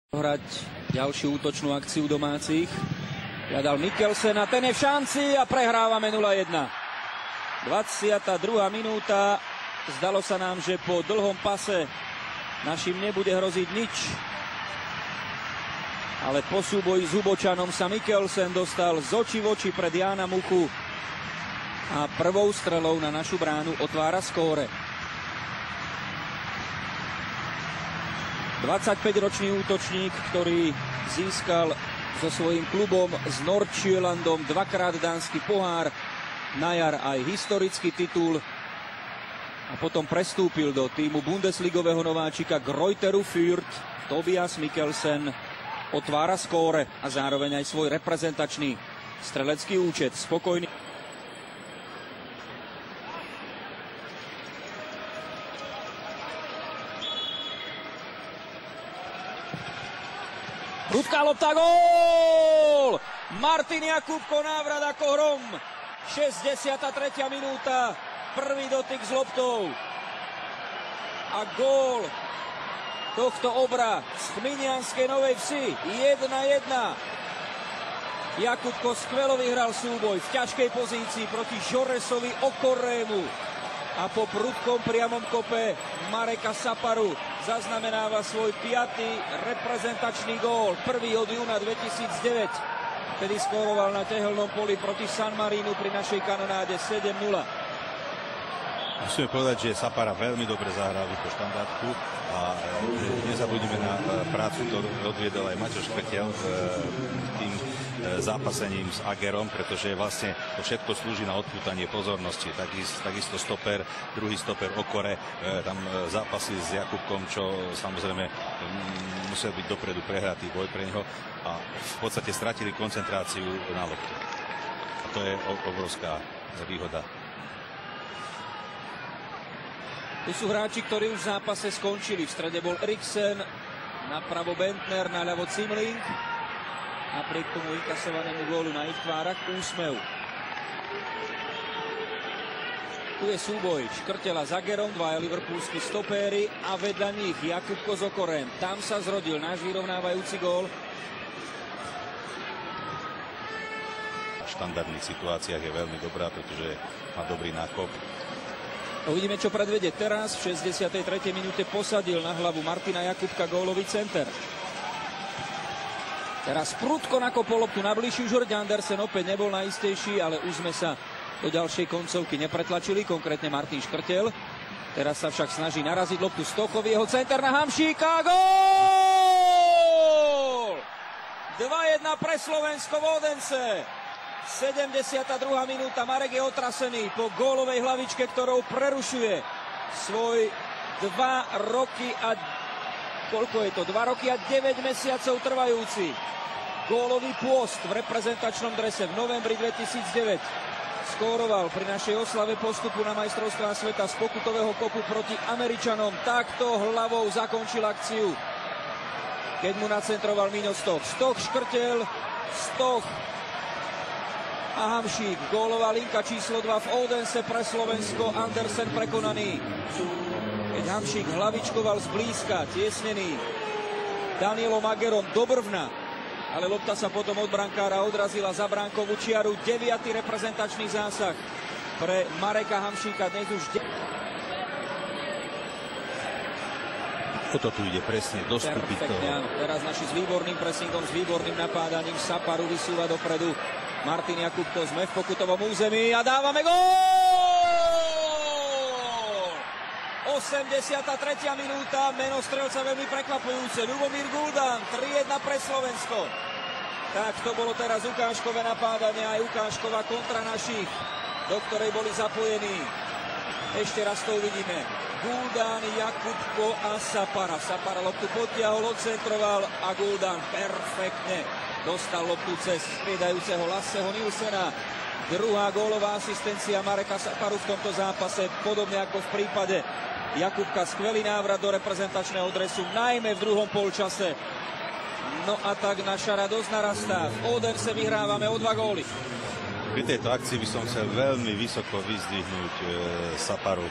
Hrať ďalšiu útočnú akciu domácich. Hľadal Mikkelsen a ten je v šanci a prehrávame 0-1. 22. minúta. Zdalo sa nám, že po dlhom pase našim nebude hroziť nič. Ale po súboji s Hubočanom sa Mikkelsen dostal z očí v oči pred Jána Muchu a prvou strelou na našu bránu otvára skóre. 25-ročný útočník, ktorý získal so svojím klubom s Nordsjællandom dvakrát dánsky pohár, na jar aj historický titul a potom prestúpil do týmu bundesligového nováčika Greuther Fürth. Tobias Mikkelsen otvára skóre a zároveň aj svoj reprezentačný strelecký účet. Spokojný. Prudká lopta, gól! Martin Jakubko, návrat ako hrom. 63. minúta, prvý dotyk s loptou. A gól tohto obra z Chminianskej Novej Vsi. 1-1. Jakubko skvelo vyhral súboj v ťažkej pozícii proti Žoresovi Okorému. A po prudkom priamom kope Mareka Saparu zaznamenáva svoj 5. reprezentačný gól. Prvý od júna 2009, kedy skóroval na tehelnom poli proti San Marínu pri našej kanonáde 7-0. Musíme povedať, že Sapara veľmi dobre zahral túto štandardku a nezabudnime na prácu, ktorú odviedol aj Maťo Škrtel tým zápasením s Agerom, pretože vlastne to všetko slúži na odpútanie pozornosti. Takisto stoper, druhý stoper Okore tam zápasy s Jakubkom, čo samozrejme musel byť dopredu prehratý boj pre neho a v podstate stratili koncentráciu na loptu. A to je obrovská výhoda. Tu sú hráči, ktorí už v zápase skončili. V strede bol Eriksen, napravo Bentner, naľavo Zimling. Napriek tomu inkasovanému gólu na ich tvárach úsmev. Tu je súboj Škrtela s Agerom, dvaja liverpoolskí stopéri a vedľa nich Jakubko s Okorem. Tam sa zrodil náš vyrovnávajúci gól. V štandardných situáciách je veľmi dobrá, pretože má dobrý nákop. Uvidíme, čo predvedie teraz. V 63. minúte posadil na hlavu Martina Jakubka gólový center. Teraz prudko nakopol loptu na bližšiu žrť. Andersen opäť nebol najistejší, ale už sme sa do ďalšej koncovky nepretlačili, konkrétne Martin Škrtel. Teraz sa však snaží naraziť loptu Stochovi, jeho center na Hamšíka. Gól! 2-1 pre Slovensko v Odense. 72. minúta, Marek je otrasený po gólovej hlavičke, ktorou prerušuje svoj 2 roky a 2 roky a 9 mesiacov trvajúci gólový pôst v reprezentačnom drese. V novembri 2009 skóroval pri našej oslave postupu na majstrovstvá sveta z pokutového kopu proti Američanom. Takto hlavou zakončil akciu, keď mu nacentroval Míňo Stoch. Stoch, Škrtel, Stoch a Hamšík. Gólová linka číslo 2 v Odense pre Slovensko. Andersen prekonaný. Keď Hamšík hlavičkoval zblízka, tiesnený Danielom Agerom do brvna, ale lopta sa potom od brankára odrazila za bránkovú čiaru. 9. reprezentačný zásah pre Mareka Hamšíka. Dnes už o to tu ide presne, dostúpiť toho. Teraz naši s výborným pressingom, s výborným napádaním Saparu vysúva dopredu Martin Jakubko. Sme v pokutovom území a dávame gól! 83. minúta, meno strelca veľmi prekvapujúce. Ľubomír Guldan, 3-1 pre Slovensko. Tak to bolo teraz ukážkové napádanie, aj ukážková kontra našich, do ktorej boli zapojení. Ešte raz to uvidíme. Guldan, Jakubko a Sapara. Sapara loptu potiahol, odcentroval a Guldan perfektne dostal loptu cez striedajúceho Lasseho Nilsena. Druhá gólová asistencia Mareka Saparu v tomto zápase, podobne ako v prípade Jakubka. Skvelý návrat do reprezentačného dresu, najmä v druhom polčase. No a tak naša radosť narastá. V Odense vyhrávame o 2 góly. Pri tejto akcii by som chcel veľmi vysoko vyzdvihnúť Saparu.